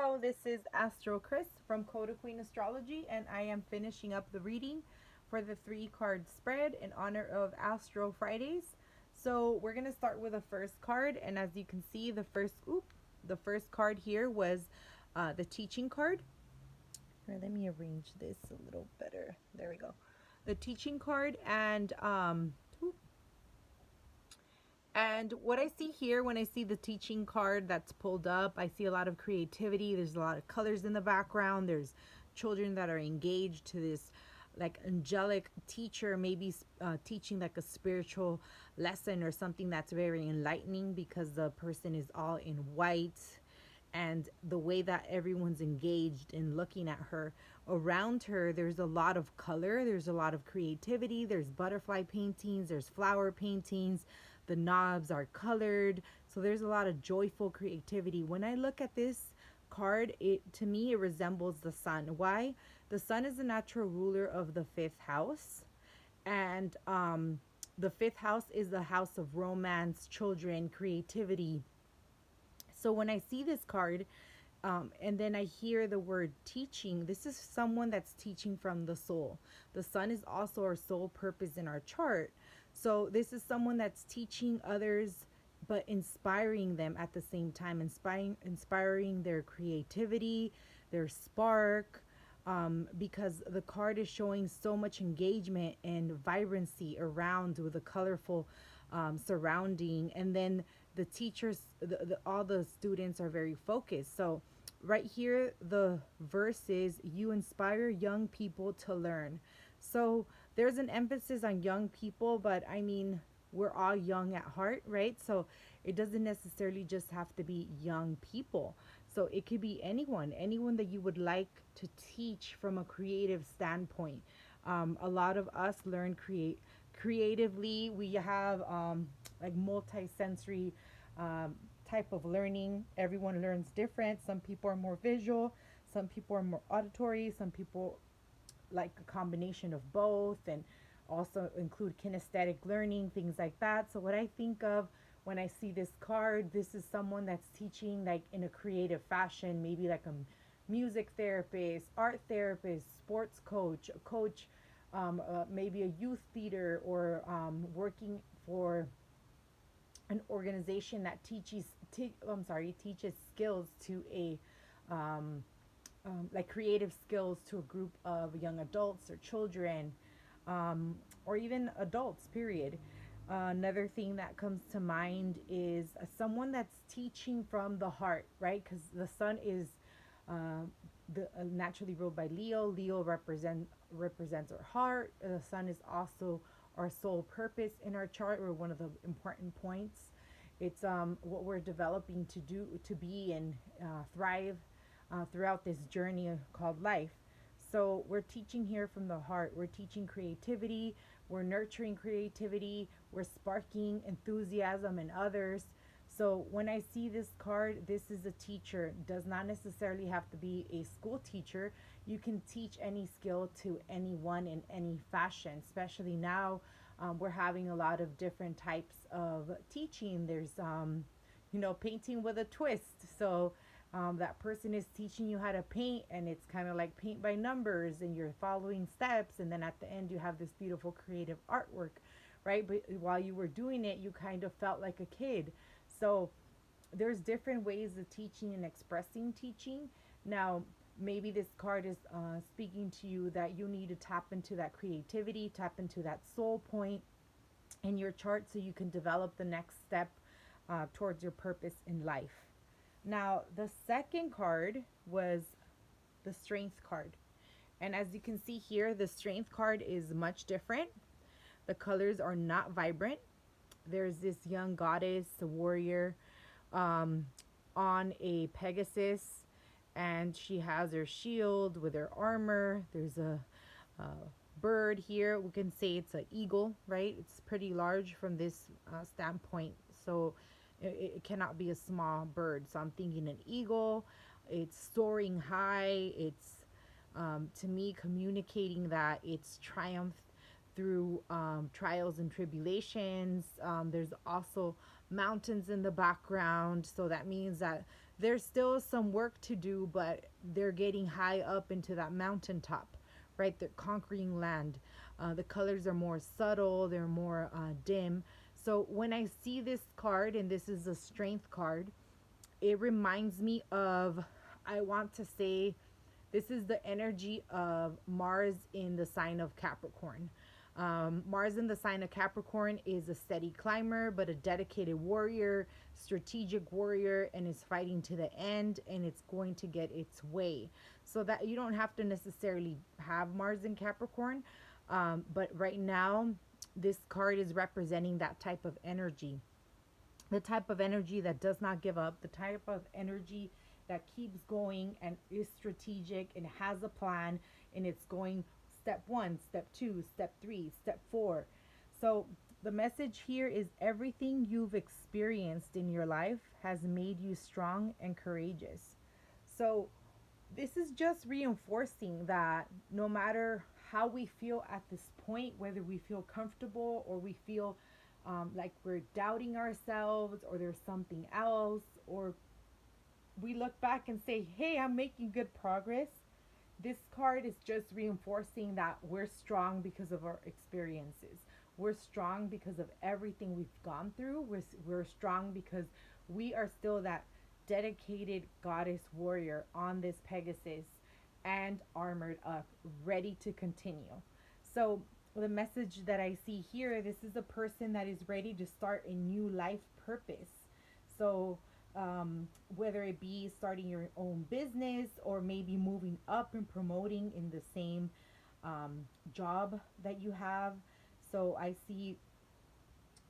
Hello, this is Astro Chris from Coda Queen Astrology, and I am finishing up the reading for the 3 card spread in honor of Astro Fridays. So we're gonna start with the first card, and as you can see, the first card here was the teaching card. Here, let me arrange this a little better. There we go. The teaching card, and what I see here when I see the teaching card that's pulled up, I see a lot of creativity. There's a lot of colors in the background. There's children that are engaged to this like angelic teacher, maybe teaching like a spiritual lesson or something that's very enlightening, because the person is all in white, and the way that everyone's engaged in looking at her. Around her, there's a lot of color, there's a lot of creativity, there's butterfly paintings, there's flower paintings, the knobs are colored, so there's a lot of joyful creativity. When I look at this card, to me it resembles the sun. Why? The sun is the natural ruler of the 5th house, and the 5th house is the house of romance, children, creativity. So when I see this card, and then I hear the word teaching, this is someone that's teaching from the soul. The sun is also our soul purpose in our chart. So this is someone that's teaching others, but inspiring them at the same time, inspiring their creativity, their spark, because the card is showing so much engagement and vibrancy around with a colorful surrounding. And then the teachers, all the students are very focused. So right here, the verse is, you inspire young people to learn. So there's an emphasis on young people, but I mean, we're all young at heart, right? So it doesn't necessarily just have to be young people. So it could be anyone that you would like to teach from a creative standpoint. A lot of us learn creatively. We have like multi-sensory type of learning. Everyone learns different. Some people are more visual, some people are more auditory, some people like a combination of both, and also include kinesthetic learning, things like that. So what I think of when I see this card, this is someone that's teaching like in a creative fashion, maybe like a music therapist, art therapist, sports coach, a coach, maybe a youth leader, or working for an organization that teaches skills to a like creative skills to a group of young adults or children, or even adults, period. Another thing that comes to mind is someone that's teaching from the heart, right? Because the sun is naturally ruled by Leo. Leo represents our heart. The sun is also our soul purpose in our chart, or one of the important points. It's what we're developing to do, to be and thrive throughout this journey called life. So we're teaching here from the heart. We're teaching creativity. We're nurturing creativity. We're sparking enthusiasm in others. So when I see this card, this is a teacher. Does not necessarily have to be a school teacher. You can teach any skill to anyone in any fashion, especially now. We're having a lot of different types of teaching. There's, painting with a twist. So that person is teaching you how to paint, and it's kind of like paint by numbers, and you're following steps, and then at the end you have this beautiful creative artwork, right? But while you were doing it, you kind of felt like a kid. So there's different ways of teaching and expressing teaching. Now maybe this card is speaking to you that you need to tap into that creativity, tap into that soul point in your chart, so you can develop the next step towards your purpose in life. Now, the second card was the Strength card. And as you can see here, the Strength card is much different. The colors are not vibrant. There's this young goddess, a warrior, on a Pegasus, and she has her shield with her armor. There's a bird here. We can say it's an eagle, right? It's pretty large from this standpoint. So it cannot be a small bird. So I'm thinking an eagle. It's soaring high. It's, to me, communicating that it's triumph through trials and tribulations. There's also mountains in the background. So that means that there's still some work to do, but they're getting high up into that mountaintop, right? They're conquering land. The colors are more subtle, they're more dim. So when I see this card, and this is a strength card, it reminds me of, I want to say, this is the energy of Mars in the sign of Capricorn. Mars in the sign of Capricorn is a steady climber, but a dedicated warrior, strategic warrior, and is fighting to the end, and it's going to get its way. So that you don't have to necessarily have Mars in Capricorn, but right now, this card is representing that type of energy, the type of energy that does not give up, the type of energy that keeps going and is strategic and has a plan, and it's going step one, step two, step three, step four. So the message here is everything you've experienced in your life has made you strong and courageous. So this is just reinforcing that no matter how we feel at this point, whether we feel comfortable or we feel like we're doubting ourselves or there's something else, or we look back and say, hey, I'm making good progress. This card is just reinforcing that we're strong because of our experiences. We're strong because of everything we've gone through. We're strong because we are still that dedicated goddess warrior on this Pegasus and armored up, ready to continue. So, the message that I see here, this is a person that is ready to start a new life purpose. So, whether it be starting your own business or maybe moving up and promoting in the same job that you have. So I see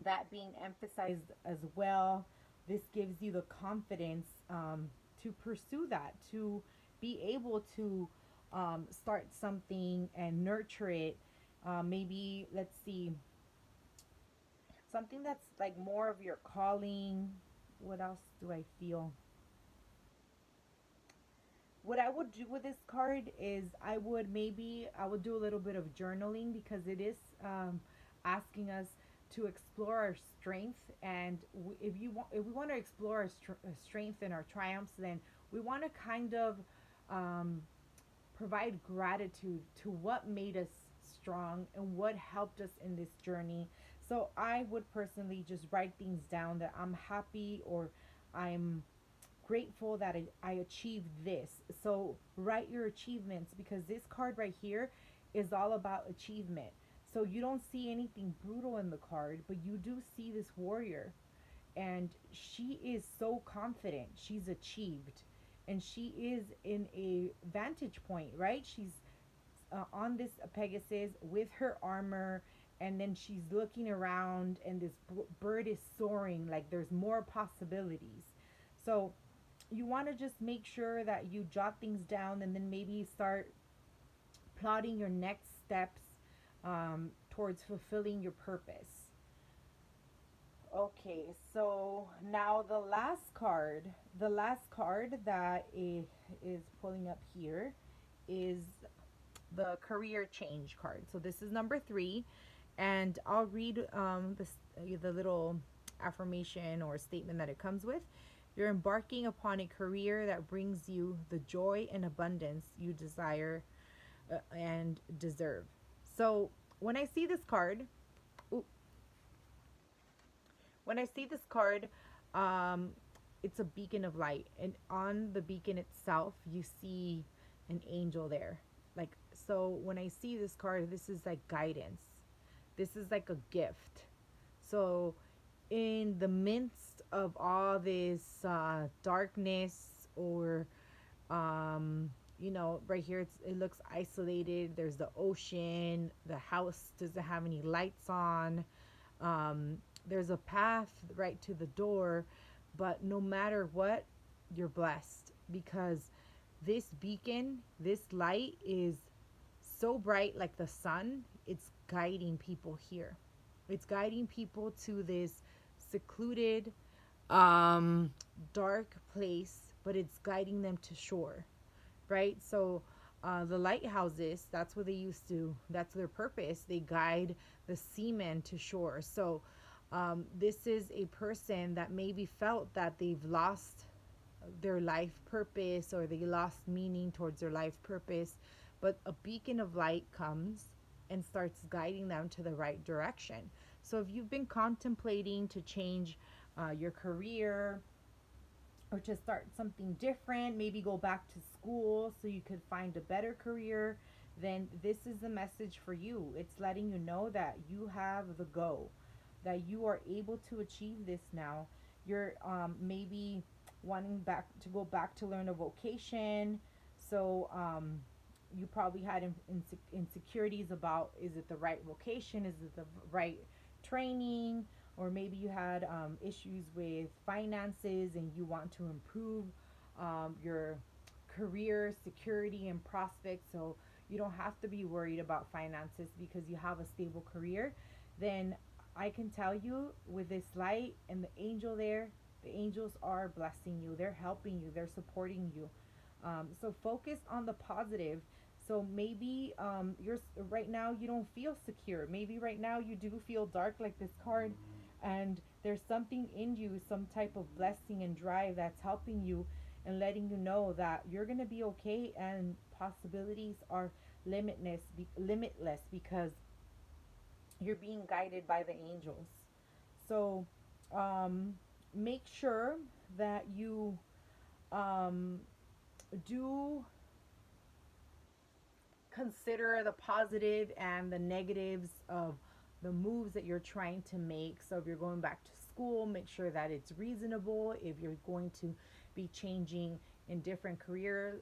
that being emphasized as well. This gives you the confidence to pursue that, to be able to start something and nurture it. Maybe, let's see, something that's like more of your calling. What else do I feel? What I would do with this card is I would do a little bit of journaling, because it is asking us to explore our strength. And if we want to explore our strength and our triumphs, then we want to kind of um, provide gratitude to what made us strong and what helped us in this journey. So I would personally just write things down that I'm happy, or I'm grateful that I achieved this. So write your achievements, because this card right here is all about achievement. So you don't see anything brutal in the card, but you do see this warrior, and she is so confident. She's achieved, and she is in a vantage point, right? She's on this Pegasus with her armor, and then she's looking around, and this bird is soaring, like there's more possibilities. So you want to just make sure that you jot things down, and then maybe start plotting your next steps towards fulfilling your purpose. Okay, so now the last card that is pulling up here is the career change card. So this is number 3, and I'll read the little affirmation or statement that it comes with. You're embarking upon a career that brings you the joy and abundance you desire and deserve. So when I see this card, ooh, when I see this card, um, it's a beacon of light, and on the beacon itself, you see an angel there. Like, so when I see this card, this is like guidance. This is like a gift. So in the midst of all this darkness, or right here, it looks isolated. There's the ocean, the house doesn't have any lights on, um, there's a path right to the door, but no matter what, you're blessed, because this beacon, this light is so bright, like the sun. It's guiding people here. It's guiding people to this secluded, dark place, but it's guiding them to shore, right? So the lighthouses, that's what they used to, that's their purpose. They guide the seamen to shore. So this is a person that maybe felt that they've lost their life purpose, or they lost meaning towards their life purpose, but a beacon of light comes and starts guiding them to the right direction. So if you've been contemplating to change your career, or to start something different, maybe go back to school so you could find a better career, then this is the message for you. It's letting you know that you have the go, that you are able to achieve this now. You're maybe wanting back to go back to learn a vocation. So you probably had insecurities about, is it the right vocation? Is it the right training? Or maybe you had issues with finances and you want to improve your career security and prospects, so you don't have to be worried about finances because you have a stable career. Then I can tell you, with this light and the angel there, the angels are blessing you, they're helping you, they're supporting you. So focus on the positive. So maybe you're right now you don't feel secure. Maybe right now you do feel dark, like this card, and there's something in you, some type of blessing and drive that's helping you and letting you know that you're going to be okay, and possibilities are limitless because you're being guided by the angels. So make sure that you um, do consider the positive and the negatives of the moves that you're trying to make. So if you're going back to school, make sure that it's reasonable. If you're going to be changing in different career,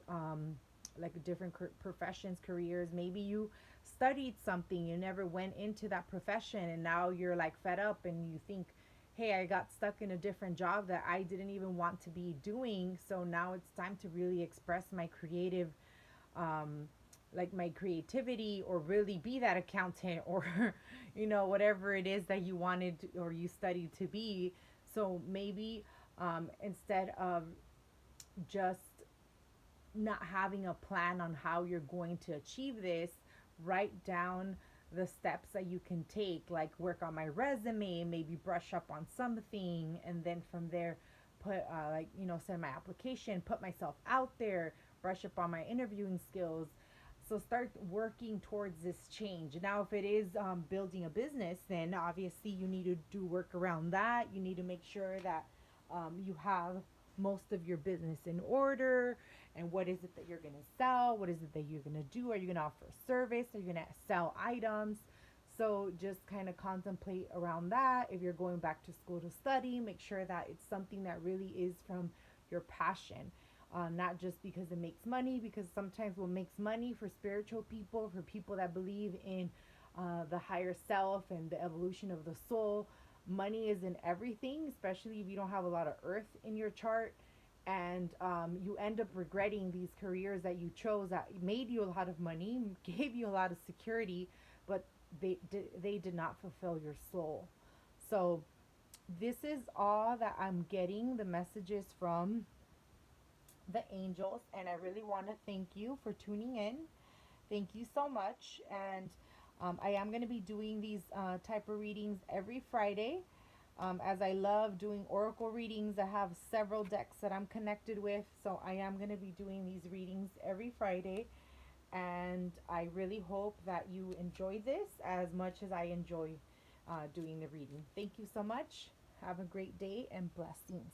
like different professions, careers, maybe you studied something, you never went into that profession, and now you're like fed up and you think, hey, I got stuck in a different job that I didn't even want to be doing. So now it's time to really express my creative um, like my creativity, or really be that accountant, or whatever it is that you wanted or you studied to be. So maybe instead of just not having a plan on how you're going to achieve this, write down the steps that you can take, like work on my resume, maybe brush up on something, and then from there put send my application, put myself out there, brush up on my interviewing skills. So start working towards this change. Now, if it is building a business, then obviously you need to do work around that. You need to make sure that you have most of your business in order, and what is it that you're going to sell, what is it that you're going to do, are you going to offer a service, are you going to sell items? So just kind of contemplate around that. If you're going back to school to study, make sure that it's something that really is from your passion, not just because it makes money, because sometimes what makes money for spiritual people, for people that believe in the higher self and the evolution of the soul, money isn't everything, especially if you don't have a lot of earth in your chart. And you end up regretting these careers that you chose that made you a lot of money, gave you a lot of security, but they did not fulfill your soul. So this is all that I'm getting, the messages from the angels, and I really want to thank you for tuning in. Thank you so much. And I am going to be doing these type of readings every Friday. As I love doing oracle readings, I have several decks that I'm connected with, so I am going to be doing these readings every Friday. And I really hope that you enjoy this as much as I enjoy doing the reading. Thank you so much. Have a great day and blessings.